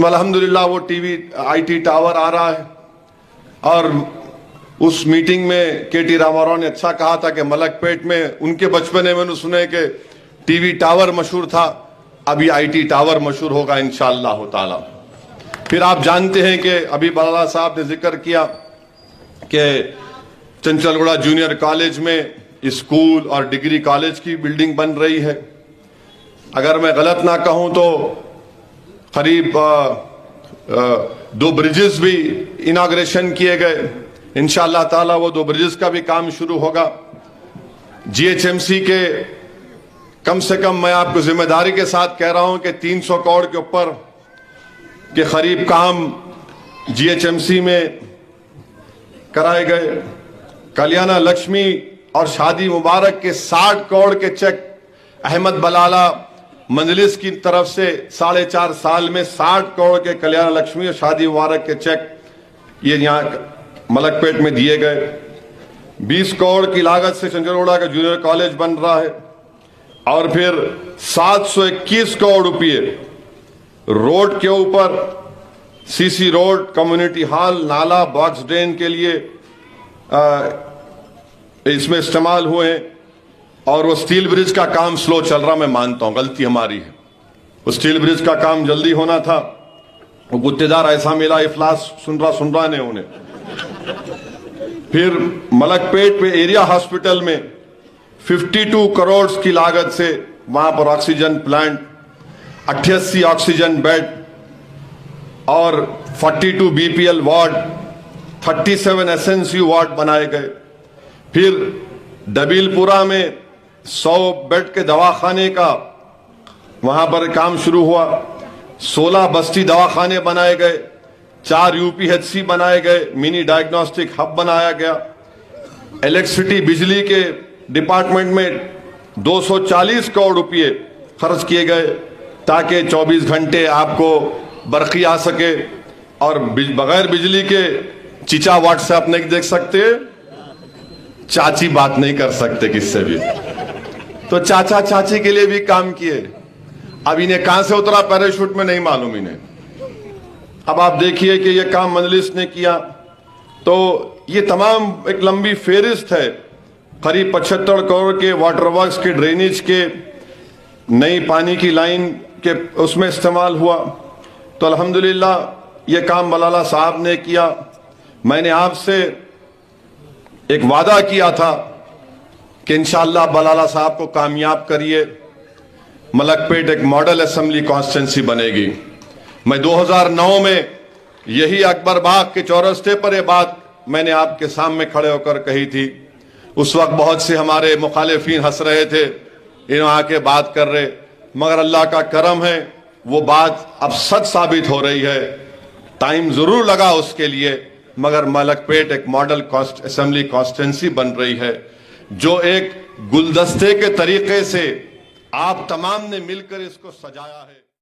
अल्हम्दुलिल्लाह वो TV IT tower आ रहा है और उस मीटिंग में केटी रामाराव ने अच्छा कहा था कि मलकपेट में उनके बचपने में सुने कि टीवी टावर मशहूर था, अभी आईटी टावर मशहूर होगा इंशाअल्लाह ताला। फिर आप जानते हैं कि अभी बलाला साहब ने जिक्र किया कि चंचलगुड़ा जूनियर कॉलेज में स्कूल और डिग्री कॉलेज की बिल्डिंग बन रही है। अगर मैं गलत ना कहूं तो करीब 2 ब्रिजेस भी इनाग्रेशन किए गए। इंशाअल्लाह ताला वो 2 ब्रिजेस का भी काम शुरू होगा। जीएचएमसी के कम से कम मैं आपको जिम्मेदारी के साथ कह रहा हूं कि 300 करोड़ के ऊपर के करीब काम जीएचएमसी में कराए गए। कल्याण लक्ष्मी और शादी मुबारक के 60 करोड़ के चेक अहमद बलाला मंजलिस की तरफ से 4.5 साल में 60 करोड़ के कल्याण लक्ष्मी और शादी मुबारक के चेक ये यहाँ मलकपेट में दिए गए। 20 करोड़ की लागत से चंचलगुड़ा का जूनियर कॉलेज बन रहा है और फिर 721 करोड़ रुपये रोड के ऊपर सीसी रोड, कम्युनिटी हॉल, नाला, बॉक्स ड्रेन के लिए इसमें इस्तेमाल हुए हैं। और वो स्टील ब्रिज का काम स्लो चल रहा, मैं मानता हूं गलती हमारी है। वो स्टील ब्रिज का काम जल्दी होना था। वो गुत्तेदार ऐसा मिला, इफ्लास सुन रहा ने उन्हें। फिर मलकपेट पे एरिया हॉस्पिटल में 52 करोड़ की लागत से वहां पर ऑक्सीजन प्लांट, 88 ऑक्सीजन बेड और 42 बीपीएल वार्ड, 37 एसएनसीयू वार्ड बनाए गए। फिर डबीलपुरा में 100 बेड के दवाखाने का वहां पर काम शुरू हुआ। 16 बस्ती दवाखाने बनाए गए, 4 यूपीएचसी बनाए गए, मिनी डायग्नोस्टिक हब बनाया गया। इलेक्ट्रिसिटी बिजली के डिपार्टमेंट में 240 करोड़ रुपए खर्च किए गए ताकि 24 घंटे आपको बरक़ी आ सके। और बगैर बिजली के चीचा व्हाट्सएप नहीं देख सकते, चाची बात नहीं कर सकते किससे भी, तो चाचा चाची के लिए भी काम किए। अब इन्हें कहां से उतरा पैराशूट में नहीं मालूम इन्हें। अब आप देखिए कि ये काम मजलिस ने किया। तो ये तमाम एक लंबी फेरिस्त है। करीब 75 करोड़ के वाटर वर्क्स के ड्रेनेज के नई पानी की लाइन के उसमें इस्तेमाल हुआ। तो अल्हम्दुलिल्लाह ये काम बलाला साहब ने किया। मैंने आपसे एक वादा किया था कि इंशाअल्लाह बलाला साहब को कामयाब करिए, मलकपेट एक मॉडल असेंबली कॉन्स्टिट्यूंसी बनेगी। मैं 2009 में यही अकबर बाग के चौरस्ते पर यह बात मैंने आपके सामने खड़े होकर कही थी। उस वक्त बहुत से हमारे मुखालिफिन हंस रहे थे, इन्हों आके बात कर रहे, मगर अल्लाह का करम है वो बात अब सच साबित हो रही है। टाइम जरूर लगा उसके लिए, मगर मलकपेट एक मॉडल असेंबली कॉन्स्टिट्यूंसी बन रही है जो एक गुलदस्ते के तरीके से आप तमाम ने मिलकर इसको सजाया है।